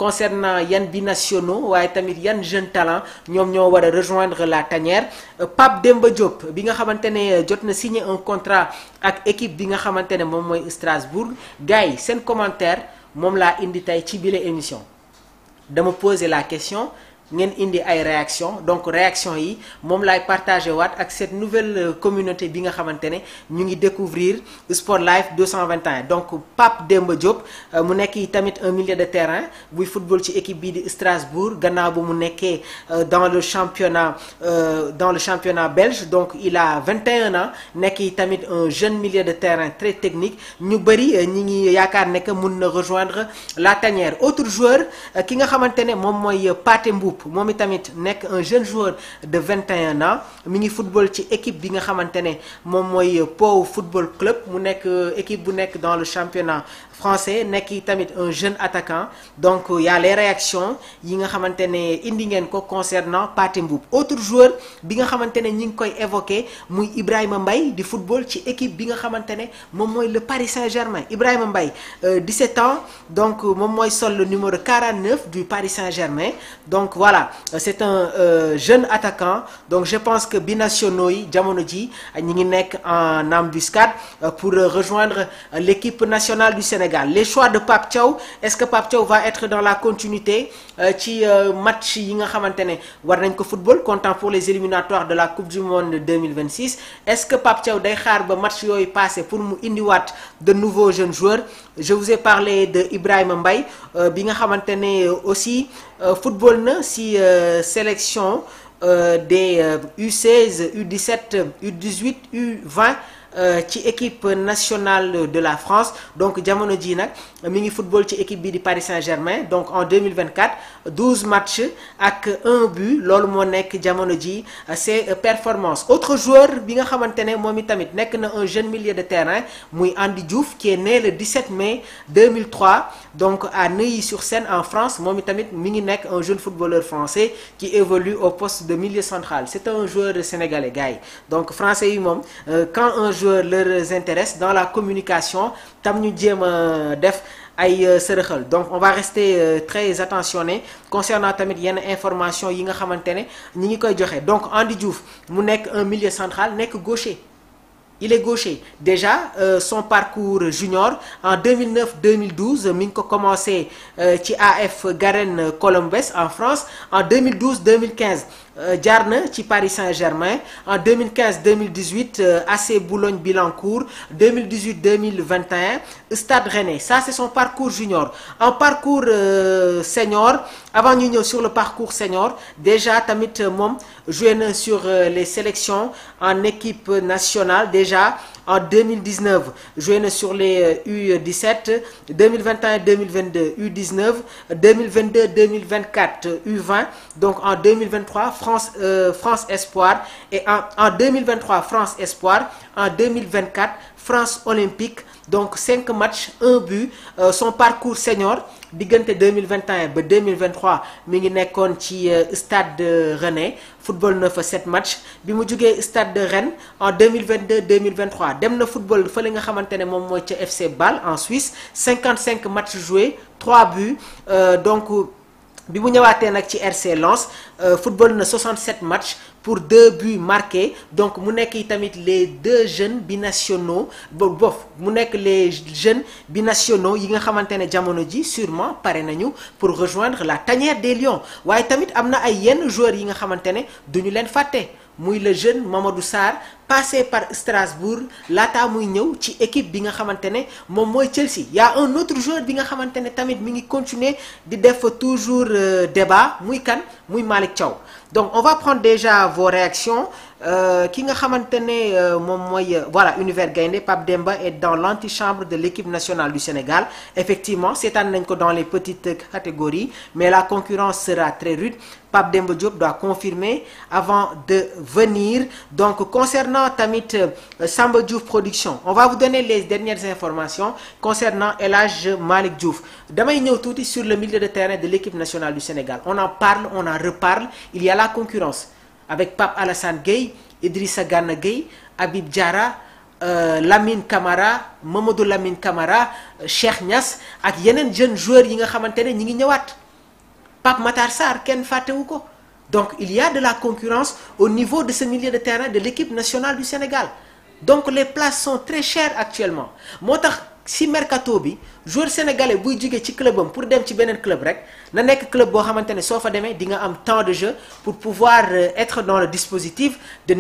concernant yan binationaux waaye tamit yan jeune talent ñoom ñoo war a rejoindre la tanière. Pape Demba Diop bi nga xamante ne jot na signer un contrat ak équipe bi nga xamante ne moom mooy Strasbourg gars yi seen commentaire moom laa indi tey ci bile émission dama poser la question. ngeen indi ay réaction donc réaction yi moom laay partagé waat ak cette nouvelle communauté bi nga xamante ne ñu ngi découvrir Sport Life 221 donc Pape Demba Diop mu nekk tamit un milieu de terrain buy football ci équipe bii di Strasbourg gannaaw bu mu nekkee dans le championnat belge donc il a 21 ans nekk tamit un jeune milieu de terrain très technique ñu bëri ñi ngi yaakaar ne que mun na rejoindre la tanière autre joueur ki nga xamante ne moom mooy Pathé Mboup moom itamit nekk un jeune joueur de 21 ans mi ngi football ci équipe bi nga xamante ne moom mooy Pau football club mu nekk équipe bu nekk dans le championnat français nekk tamit un jeune attaquant donc y a les réactions yi nga xamante ne indi ngeen ko concernant Pathé Mboup autre joueur bi nga xamante ne ñi ngi koy évoqué muy Ibrahima Mbaye di football ci équipe bi nga xamante ne moom mooy le Paris Saint-Germain Ibrahima Mbaye 17 ans donc moom mooy sol le numéro 49 du Paris Saint-Germain donc voilà c'est un jeune attaquant donc je pense que binationaux yi jamono ji ñi ngi nekk en embuscade pour rejoindre l'équipe nationale du Sénégal les choix de Pape Thiaw est-ce que Pape Thiaw va être dans la continuité ci match yi nga xamante ne war nañ ko football comptant pour les éliminatoires de la Coupe du Monde 2026 est-ce que Pape Thiaw day xaar ba match yooyu passé pour mu indiwaat de nouveaux jeunes joueurs je vous ai parlé de Ibrahima Mbaye bi nga xamante ne aussi football na si sélection des U16 U17 U18 U20 ci équipe nationale de la France donc jamono ji nag mi ngi football ci équipe bi di Paris Saint-Germain donc en 2024 12 matchs ak 1 but loolu moo nekk jamono ji ses performances autre joueur bi nga xamante ne moom itamit nekk na un jeune milieu de terrain muy Andy Diouf qui est né le 17 mai 2003 donc à Neuilly-sur-Seine en France moom itamit mi ngi nekk un jeune footballeur français qui évolue au poste de milieu central c'est un joueur sénégalais gars yi donc français yi moom quand un joueur leur intéresse dans la communication tam ñu jéem a def ay sërëxal donc on va rester très attentionné concernant tamit yenn information yi nga xamante ne ñi ngi koy joxe donc Andy Diouf mu nekk un milieu central nekk gaucher il est gaucher déjà son parcours junior en 2009-2012 mi ngi ko commencé ci AF Garenne Colombes en France en 2012-2015 jaar na ci Paris Saint-Germain en 2015-2018 AC Boulogne-Billancourt 2018-2021 Stade Rennais ça c'est son parcours junior en parcours senior avant ñu ñëw sur le parcours senior déjà tamit moom joué na sur les sélections en équipe nationale déjà en 2019 joué na sur les U17 2021-2022 U19 2022-2024 U20 donc en 2023 France Espoir et en 2023 France Espoir en 2024 France Olympique donc 5 matchs 1 but son parcours senior diggante 2021 ba 2023 mi ngi nekkoon ci Stade de Rennais football na fa 7 matchs bi mu jugee Stade de Rennes en 2022-2023 dem na football fa li nga xamante ne moom mooy ca FC Bâle en Suisse 55 matchs joués 3 buts donc bi mu ñëwaatee nag ci RC Lens football na 67 matchs pour 2 buts marqués donc mu nekk tamit les 2 jeunes binationaux mu nekk les jeunes binationaux yi nga xamante ne jamono ji sûrement pare nañu pour rejoindre la tanière des Lions waaye tamit am na ay yenn joueurs yi nga xamante ne duñu leen fàtte muy le jeune Mamadou Sarr passé par Strasbourg laata muy ñëw ci équipe bi nga xamante ne moom mooy Chelsea y a un autre joueur bi nga xamante ne tamit mi ngi continuer di def toujours débat muy kan muy Malick Thiaw donc on va prendre déjà vos réactions ki nga xamante ne moom mooy voilà Univers Gaïndé Pape Demba est dans l'antichambre de l'équipe nationale du Sénégal effectivement seetaan nañ ko dans les petites catégories mais la concurrence sera très rude Pape Demba Diop doit confirmer avant de venir donc concernant tamit Samba Diouf Production on va vous donner les dernières informations concernant El Hadj Malick Diouf damay ñëw tuuti sur le milieu de terrain de l'équipe nationale du Sénégal on en parle on en reparle il y a la concurrence avec Pape Alassane Gueye Idrissa Gana Gueye Habib Diarra Lamine Camara Mamadou Lamine Camara Cheikh Niass ak yeneen jeunes joueurs yi nga xamante ne ñi ngi ñëwaat Pape Matar Sarr kenn fàttewu ko. Donc il y a de la concurrence au niveau de ce milieu de terrain de l'équipe nationale du Sénégal. Donc les places sont très chères actuellement moo tax si mercato bi joueur sénégalais buy jógee ci clubam pour dem ci beneen club rek na nekk club boo xamante ne soo fa demee di nga am temps de jeu pour pouvoir être dans le dispositif de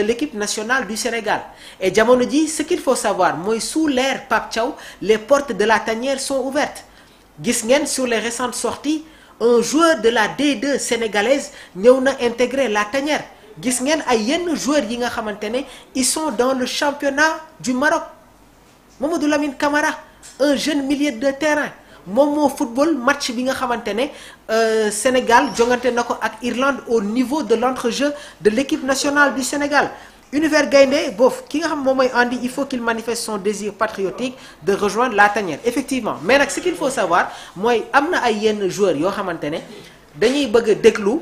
l'équipe nationale du Sénégal. Et jamono ji ce qu'il faut savoir mooy sous l'ère Pape Thiaw les portes de la tanière sont ouvertes. Gis ngeen sur les récentes sorties un joueur de la D2 sénégalaise ñëw na intégrer la tanière. Gis ngeen ay yenn joueurs yi nga xamante ne ils sont dans le championnat du Maroc. Mamadou Lamine Camara un jeune milieu de terrain moom moo football match bi nga xamante ne Sénégal jongante na ko ak Irlande au niveau de l'entrejeu de l'équipe nationale du Sénégal. Univers Gaïndé boofu ki nga xam moom mooy Andy il faut qu'il manifeste son désir patriotique de rejoindre la tanière effectivement mais nag ce qu'il faut savoir mooy am na ay yenn joueurs yoo xamante ne dañuy bëgg a déglu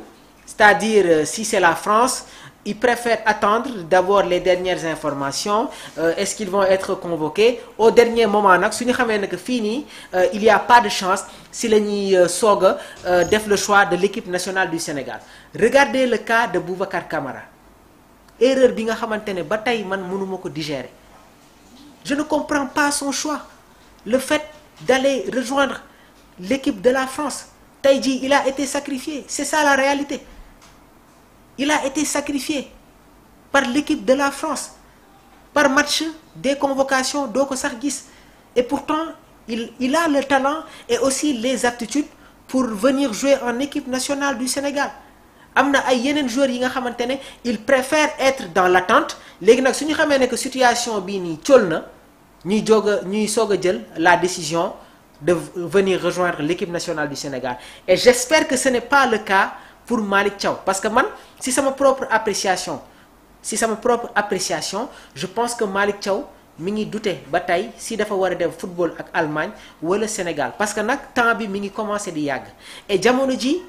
c'est-à-dire si c'est la France ils préfèrent attendre d'abord les dernières informations est-ce qu'ils vont être convoqués au dernier moment nag su ñu xamee ne que fii nii il y a pas de chance si la ñuy soog a def le choix de l'équipe nationale du Sénégal. Regardez le cas de Boubacar Camara. Erreur bi nga xamante ne ba tey man mënuma ko digérer je ne comprends pas son choix le fait d'aller rejoindre l'équipe de la France tey jii il a été sacrifié c'est ça la réalité il a été sacrifié par l'équipe de la France par match des convocations doo ko sax gis et pourtant il a le talent et aussi les aptitudes pour venir jouer en équipe nationale du Sénégal. Am na ay yeneen joueurs yi nga xamante ne ils préfèrent être dans l'attente léegi nag su ñu xamee ne que situation bii nii cóol na ñuy soog a jël la décision de venir rejoindre l'équipe nationale du Sénégal. Et j'espère que ce n'est pas le cas pour Malick Thiaw parce que man si sama propre appréciation je pense que Malick Thiaw mi ngi douter ba tey si dafa war a dem football ak Allemagne wala Sénégal parce que nag temps bi mi ngi commencer di yàgg et jamono ji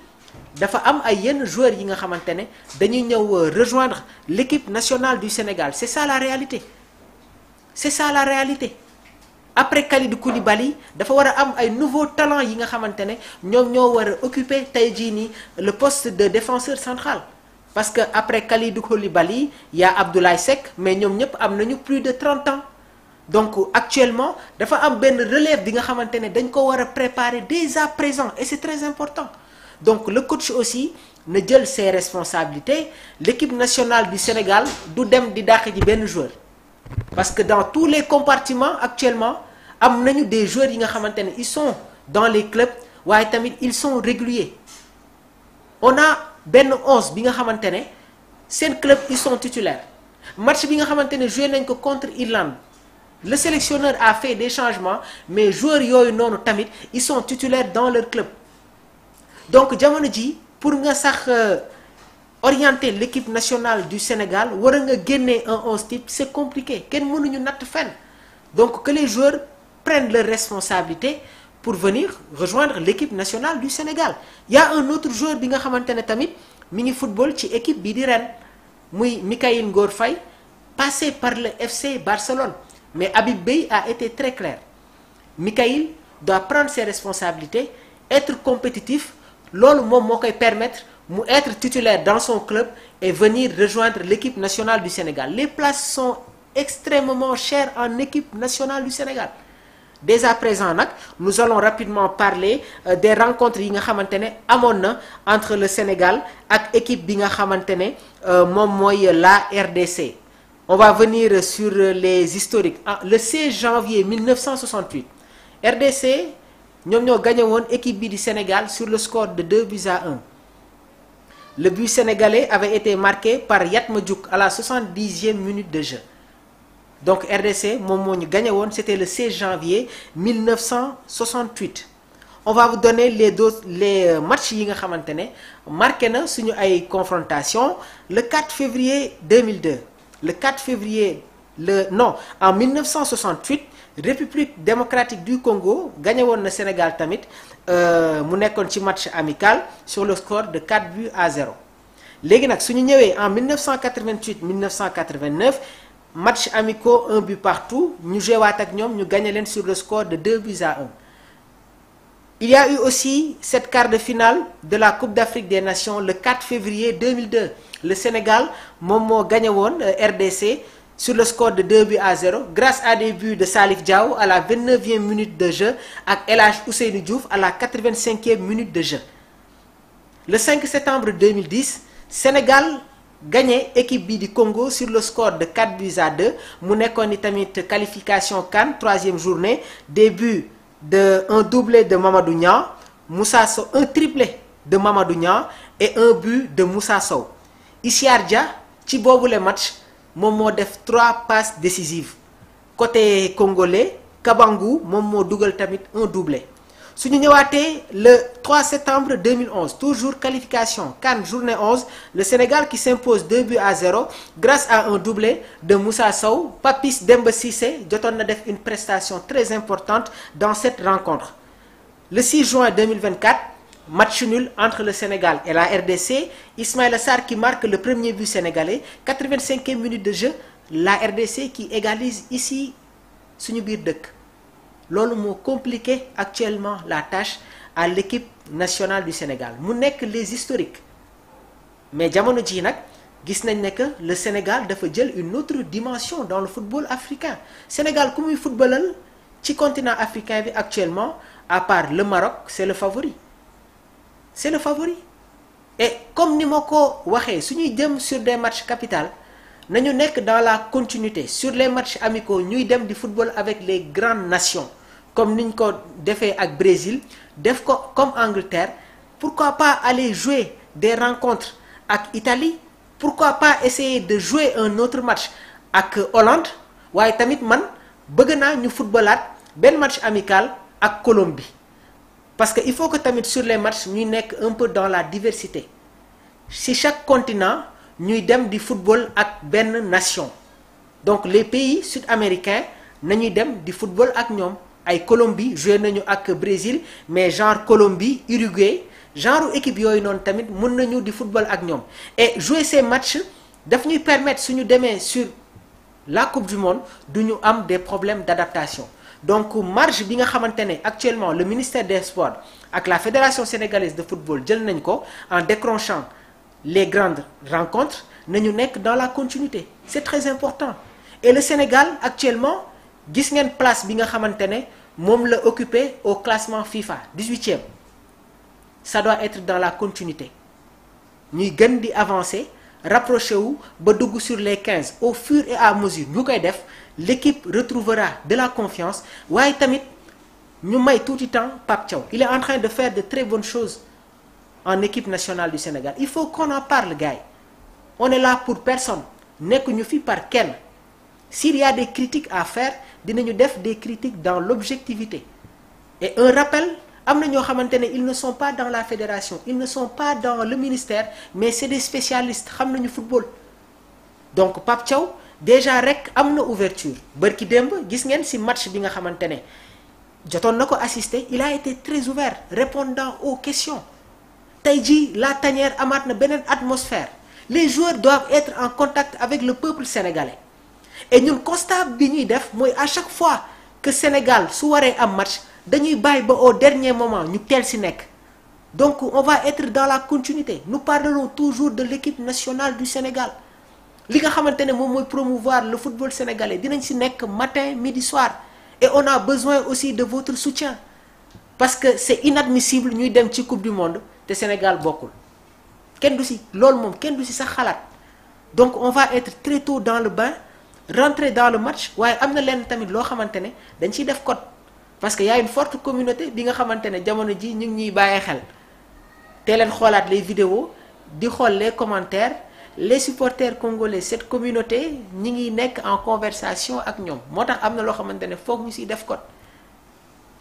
dafa am ay yenn joueurs yi nga xamante ne dañuy ñëw rejoindre l'équipe nationale du Sénégal c'est ça la réalité après Kalidou Koulibaly dafa war a am ay nouveaux talents yi nga xamante ne ñoom ñoo war a occuper tey jii nii le poste de défenseur central parce que après Kalidou Koulibaly y a Abdoulaye Seck mais ñoom ñëpp am nañu plus de 30 ans donc actuellement dafa am benn relève bi nga xamante ne dañ ko war a préparer dès à présent et c'est très important. Donc le coach aussi na jël ses responsabilités l'équipe nationale du Sénégal du dem di dàq ji benn joueur parce que dans tous les compartiments actuellement am nañu des joueurs yi nga xamante ne ils sont dans les clubs waaye tamit ils sont réguliers on a benn 11 bi nga xamante ne seen club ils sont titulaires match bi nga xamante ne joué nañ ko contre Irlande le sélectionneur a fait des changements mais joueurs yooyu noonu tamit ils sont titulaires dans leur club. Donc jamono ji pour nga sax orienter l'équipe nationale du Sénégal war nga génnee un 11 type c'est compliqué kenn mënuñu natt fenn donc que les joueurs prennent leurs responsabilités pour venir rejoindre l'équipe nationale du Sénégal. Il y a un autre joueur bi nga xamante ne tamit mi ngi football ci équipe bi di Rennes muy Mikayil Ngor Faye passé par le FC Barcelone mais Habib Beye a été très clair Mikayil doit prendre ses responsabilités être compétitif. Loolu moom moo koy permettre mu être titulaire dans son club et venir rejoindre l'équipe nationale du Sénégal. Les places sont extrêmement chères en équipe nationale du Sénégal. Dès à présent nag nous allons rapidement parler des rencontres yi nga xamante ne amoon na entre le Sénégal ak équipe bi nga xamante ne moom mooy la RDC. On va venir sur les historiques. Le 16 janvier 1968 RDC ñoom ñoo gagné woon équipe bi du Sénégal sur le score de 2-1. Le but sénégalais avait été marqué par Yatma Diouk à la 70e minute de jeu. Donc RDC moom moo ñu gagné woon c'était le 16 janvier 1968. On va vous donner les matchs yi nga xamante ne marqué na suñu ay confrontation le 4 février 2002 le 4 février en 1968 République démocratique du Congo gagné woon na Sénégal tamit mu nekkoon ci match amical sur le score de 4-0. léegi nag su ñu ñëwee en 1988 1989 match amicaux 1 but partout ñu joué waat ak ñoom ñu gagné leen sur le score de 2-1. Il y a eu aussi cette quart de finale de la Coupe d'Afrique des Nations le 4 février 2002. Le Sénégal moom moo gagné woon RDC sur le score de 2-0 grâce à des buts de Salif Diao à la 29e minute de jeu ak El Hadj Ousseynou Diouf à la 85e minute de jeu. Le 5 septembre 2010, Sénégal gagné équipe bi di Congo sur le score de 4-2 mu nekkoon ni tamit qualification CAN 3e journée, des buts de un doublé de Mamadou Niang, Moussa Sow, un triplé de Mamadou Niang et un but de Moussa Sow. Isshiar Dia ci boobule match moom moo def 3 passes décisives. Côté congolais, Kabangou moom moo dugal tamit un doublé. Su ñu ñëwaatee le 3 septembre 2011, toujours qualification CAN journée 11, le Sénégal qui s'impose 2-0 grâce à un doublé de Moussa Sow. Papis Demba Cissé jotoon na def une prestation très importante dans cette rencontre. Le 6 juin 2024, match nul entre le Sénégal et la RDC. Ismaïla Sarr qui marque le premier but sénégalais, 85e minute de jeu, la RDC qui égalise ici suñu biir dëkk. Loolu moo compliqué actuellement la tâche à l'équipe nationale du Sénégal mu nekk les historiques mais jamono ji nag gis nañ ne que le Sénégal dafa jël une autre dimension dans le football africain. Sénégal ku muy footballal ci continent africain bi actuellement à part le Maroc c'est le favori. C'est le favori et comme ni ma ko waxee suñuy jëm sur des matchs capitaux nañu nekk dans la continuité sur les matchs amicaux ñuy dem di football avec les grandes nations. Comme niñ ko defee ak Brésil def ko comme Angleterre, pourquoi pas aller jouer des rencontres ak Italie, pourquoi pas essayer de jouer un autre match ak Hollande, waaye tamit man bëgg naa ñu footballaat benn match amical ak Colombie parce que il faut que tamit sur les matchs ñuy nekk un peu dans la diversité. Si chaque continent ñuy dem di football ak benn nation, donc les pays sud-américains nañuy dem di football ak ñoom. Ay Colombie joué nañu ak Brésil mais genre Colombie, Uruguay genre équipe yooyu noonu tamit mën nañu di football ak ñoom et jouer ces matchs daf ñuy permettre suñu demee sur la Coupe du Monde du ñu am des problèmes d'adaptation. Donc marge bi nga xamante ne actuellement le ministère des Sports ak la Fédération sénégalaise de football jël nañ ko en décrochant les grandes rencontres nañu nekk dans la continuité. C'est très important et le Sénégal actuellement gis ngeen place bi nga xamante ne moom la occupé au classement FIFA 18e. Ça doit être dans la continuité ñuy gën di avancer rapproché wu ba dugg sur les 15 au fur et à mesure ñu koy def l'équipe retrouvera de la confiance waaye tamit ñu may tuuti temps Pape Thiaw il est en train de faire de très bonnes choses en équipe nationale du Sénégal. Il faut qu'on en parle gars yi on est là pour personne nekk ñu fi par kenn. S'il y a des critiques à faire dinañu def des critiques dans l'objectivité et un rappel am na ñoo xamante ne ils ne sont pas dans la fédération, ils ne sont pas dans le ministère mais c'est des spécialistes xam nañu football. Donc Pape Thiaw déjà rek am na ouverture bërki démb gis ngeen ci match bi nga xamante ne jotoon na ko assister, il a été très ouvert répondant aux questions. Tey jii la tanière amaat na beneen atmosphère, les joueurs doivent être en contact avec le peuple sénégalais. Et ñun constat bi ñuy def mooy à chaque fois que Sénégal su waree am match dañuy bàyyi ba au dernier moment ñu teel ci nekk. Donc on va être dans la continuité. Nous parlerons toujours de l'équipe nationale du Sénégal. Li nga xamante ne moom mooy promouvoir le football sénégalais dinañ ci nekk matin, midi, soir. Et on a besoin aussi de votre soutien. Parce que c'est inadmissible ñuy dem ci Coupe du Monde te Sénégal bokkul. Kenn du ci loolu moom kenn du ci sax xalaat. Donc on va être très tôt dans le bain. Rentrer dans le match waaye am na leen tamit loo xamante ne dañ ciy def code parce que y a une forte communauté bi nga xamante ne jamono ji ñu ngi ñuy bàyyee xel te leen xoolaat les vidéos di xool les commentaires les supporters congolais cette communauté ñi ngi nekk en conversation ak ñoom moo tax am na loo xamante ne foog ñu ciy def code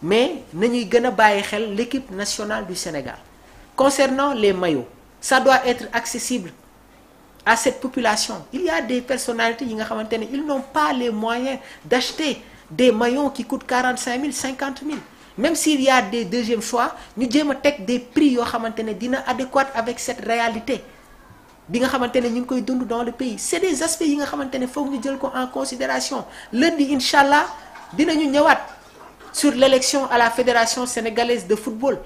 mais nañuy gën a bàyyi xel l'équipe nationale du Sénégal. Concernant les maillots ça doit être accessible à cette population. Il y a des personnalités yi nga xamante ne ils n'ont pas les moyens d'acheter des maillots qui coûtent 45 000 50 000 même s'il y a des deuxièmes choix ñu jéem a teg des prix yoo xamante ne dina adéquat avec cette réalité bi nga xamante ne ñu ngi koy dund dans le pays. C'est des aspects yi nga xamante ne foog ñu jël ko en considération lundi incha allah dinañu ñëwaat sur l'élection à la Fédération sénégalaise de football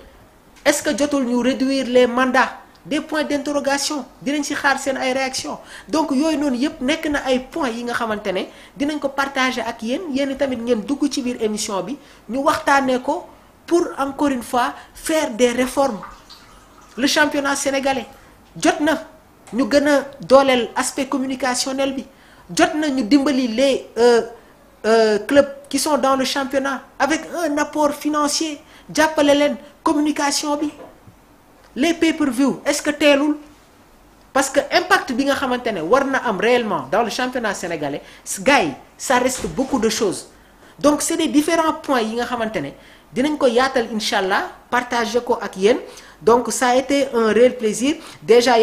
est-ce que jotul ñu réduire les mandats des points d'interrogation dinañ ci xaar seen ay réactions donc yooyu noonu yëpp nekk na ay points yi nga xamante ne dinañ ko partager ak yéen tamit ngeen dugg ci biir émission bi ñu waxtaanee ko pour encore une fois faire des réformes le championnat sénégalais jot na ñu gën a dooleel aspect communicationnel bi jot na ñu dimbali les clubs qui sont dans le championnat avec un apport financier jàppale leen communication bi les pay-per-view est-ce que teelul parce que impact bi nga xamante ne war na am réellement dans le championnat sénégalais gars yi ça reste beaucoup de choses donc c'est des différents points yi nga xamante ne dinañ ko yaatal incha allah partager ko ak yéen donc ça a été un réel plaisir déjà